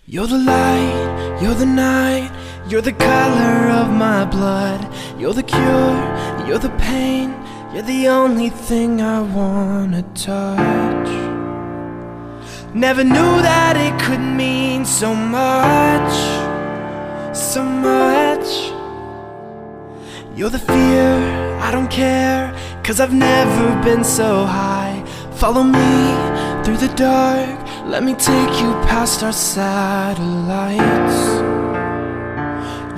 You're the light, you're the night, you're the color of my blood. You're the cure, you're the pain, you're the only thing I wanna touch. Never knew that it could mean so much, so much. You're the fear, I don't care, 'cause I've never been so high. Follow me through the dark, let me take you past our satellites.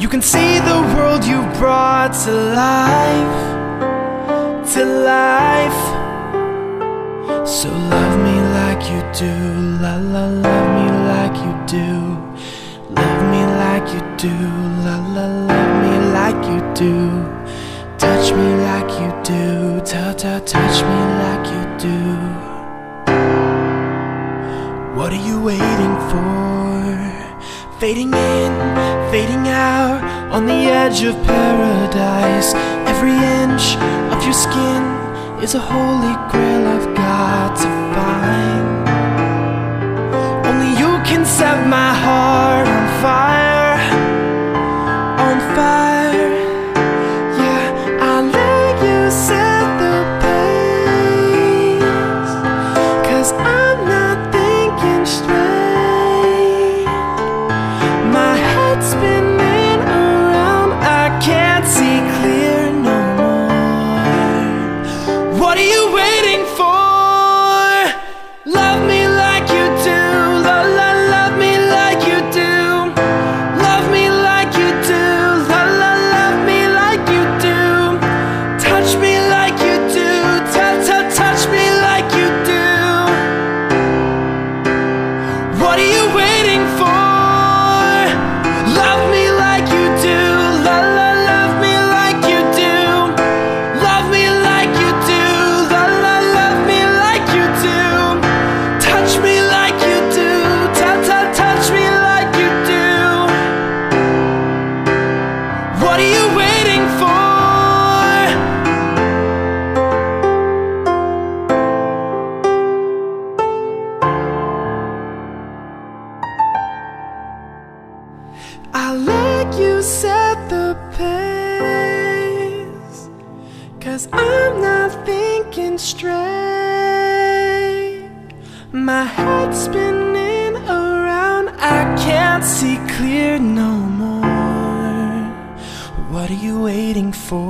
You can see the world you brought to life, to life. So love me like you do, la la, love me like you do. Love me like you do, la la, love me like you do. Touch me like you do, touch me like you do. What are you waiting for? Fading in, fading out, on the edge of paradise. Every inch of your skin is a holy grail I've got to find. Only you can set my heart on fire, on fire. Yeah, I'll let you set the pace, 'cause I'm not thinking straight. My head's spinning around, I can't see clear no more. What are you waiting for? Love me like you do, la la, love me like you do. Love me like you do, la la, love me like you do. Touch me like you do, touch me like you do. What are you waiting for? Love me like you do, la la, love me like you do. Love me like you do, la la, love me like you do. Touch me like you do, touch me like you do. What are you waiting for? I'll let you set the pace, 'cause I'm not thinking straight. My head's spinning around, I can't see clear no more. What are you waiting for?